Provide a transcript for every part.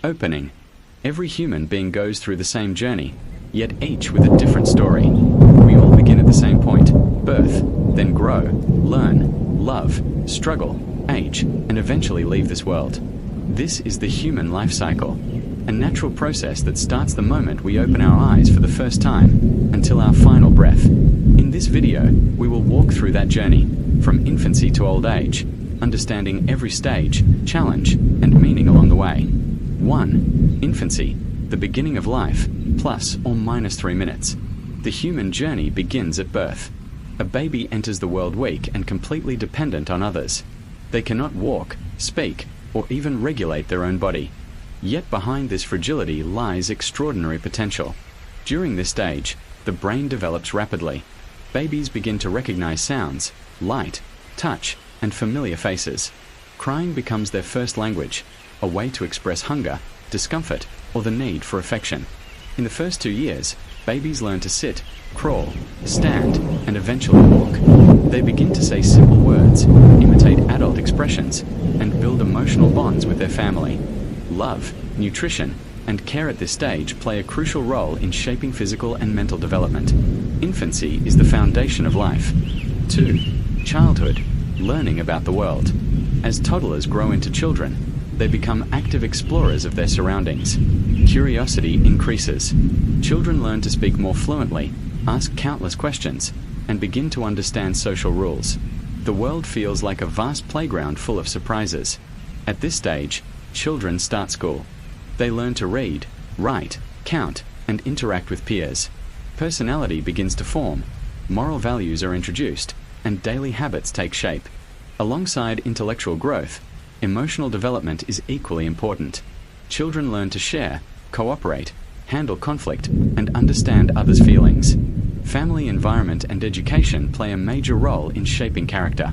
Opening. Every human being goes through the same journey, yet each with a different story. We all begin at the same point, birth, then grow, learn, love, struggle, age, and eventually leave this world. This is the human life cycle, a natural process that starts the moment we open our eyes for the first time, until our final breath. In this video, we will walk through that journey, from infancy to old age, understanding every stage, challenge, and meaning along the way. 1. Infancy, the beginning of life, plus or minus 3 minutes. The human journey begins at birth. A baby enters the world weak and completely dependent on others. They cannot walk, speak, or even regulate their own body. Yet behind this fragility lies extraordinary potential. During this stage, the brain develops rapidly. Babies begin to recognize sounds, light, touch, and familiar faces. Crying becomes their first language, a way to express hunger, discomfort, or the need for affection. In the first 2 years, babies learn to sit, crawl, stand, and eventually walk. They begin to say simple words, imitate adult expressions, and build emotional bonds with their family. Love, nutrition, and care at this stage play a crucial role in shaping physical and mental development. Infancy is the foundation of life. 2. Childhood, learning about the world. As toddlers grow into children, they become active explorers of their surroundings. Curiosity increases. Children learn to speak more fluently, ask countless questions, and begin to understand social rules. The world feels like a vast playground full of surprises. At this stage, children start school. They learn to read, write, count, and interact with peers. Personality begins to form, moral values are introduced, and daily habits take shape. Alongside intellectual growth, emotional development is equally important. Children learn to share, cooperate, handle conflict, and understand others' feelings. Family environment and education play a major role in shaping character.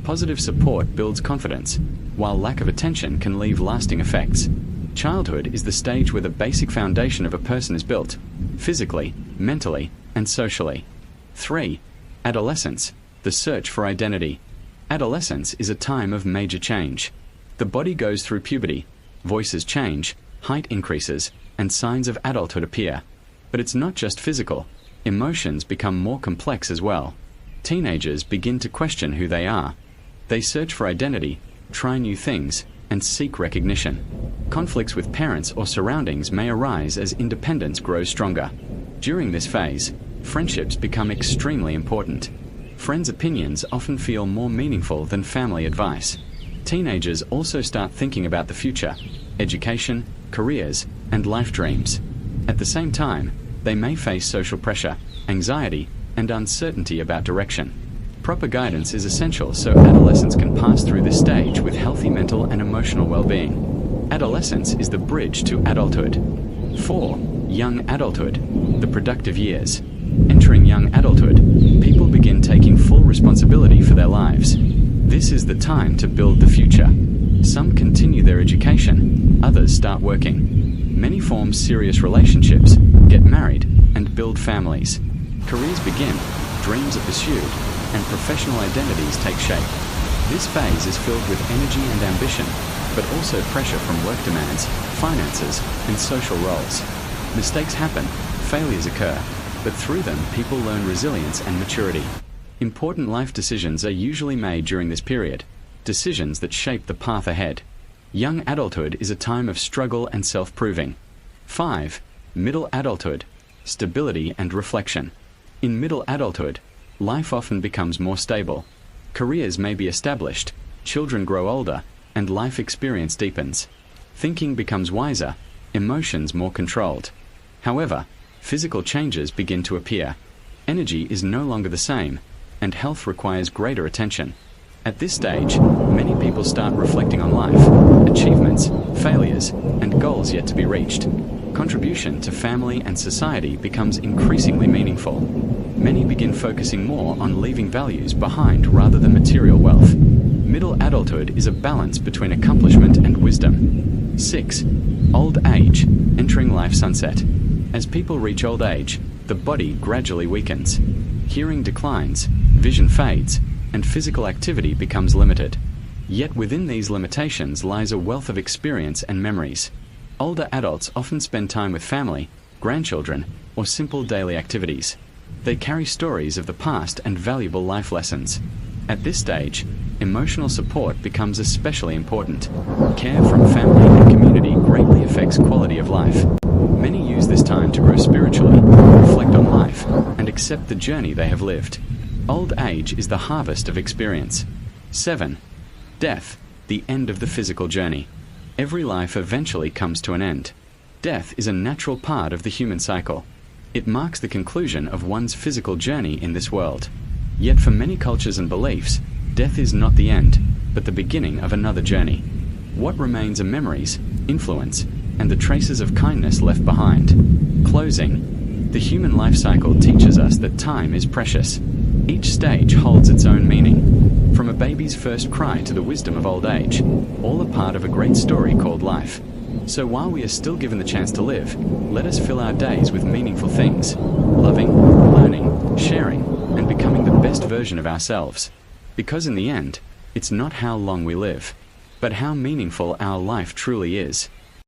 Positive support builds confidence, while lack of attention can leave lasting effects. Childhood is the stage where the basic foundation of a person is built, physically, mentally, and socially. 3. Adolescence, the search for identity. Adolescence is a time of major change. The body goes through puberty, voices change, height increases, and signs of adulthood appear. But it's not just physical. Emotions become more complex as well. Teenagers begin to question who they are. They search for identity, try new things, and seek recognition. Conflicts with parents or surroundings may arise as independence grows stronger. During this phase, friendships become extremely important. Friends' opinions often feel more meaningful than family advice. Teenagers also start thinking about the future, education, careers, and life dreams. At the same time, they may face social pressure, anxiety, and uncertainty about direction. Proper guidance is essential so adolescents can pass through this stage with healthy mental and emotional well-being. Adolescence is the bridge to adulthood. 4. Young adulthood, the productive years. Entering young adulthood, people begin taking full responsibility for their lives. This is the time to build the future. Some continue their education, others start working. Many form serious relationships, get married, and build families. Careers begin, dreams are pursued, and professional identities take shape. This phase is filled with energy and ambition, but also pressure from work demands, finances, and social roles. Mistakes happen, failures occur, but through them people learn resilience and maturity. Important life decisions are usually made during this period, decisions that shape the path ahead. Young adulthood is a time of struggle and self-proving. 5. Middle adulthood, stability and reflection. In middle adulthood, life often becomes more stable. Careers may be established, children grow older, and life experience deepens. Thinking becomes wiser, emotions more controlled. However, physical changes begin to appear. Energy is no longer the same, and health requires greater attention. At this stage, many people start reflecting on life, achievements, failures, and goals yet to be reached. Contribution to family and society becomes increasingly meaningful. Many begin focusing more on leaving values behind rather than material wealth. Middle adulthood is a balance between accomplishment and wisdom. 6. Old age, entering life sunset. As people reach old age, the body gradually weakens. Hearing declines, vision fades, and physical activity becomes limited. Yet within these limitations lies a wealth of experience and memories. Older adults often spend time with family, grandchildren, or simple daily activities. They carry stories of the past and valuable life lessons. At this stage, emotional support becomes especially important. Care from family and community greatly affects quality of life. Many use this time to grow spiritually, reflect on life, and accept the journey they have lived. Old age is the harvest of experience. 7. Death, the end of the physical journey. Every life eventually comes to an end. Death is a natural part of the human cycle. It marks the conclusion of one's physical journey in this world. Yet for many cultures and beliefs, death is not the end, but the beginning of another journey. What remains are memories, influence, and the traces of kindness left behind. Closing. The human life cycle teaches us that time is precious. Each stage holds its own meaning. From a baby's first cry to the wisdom of old age, all are part of a great story called life. So while we are still given the chance to live, let us fill our days with meaningful things, loving, learning, sharing, and becoming the best version of ourselves. Because in the end, it's not how long we live, but how meaningful our life truly is.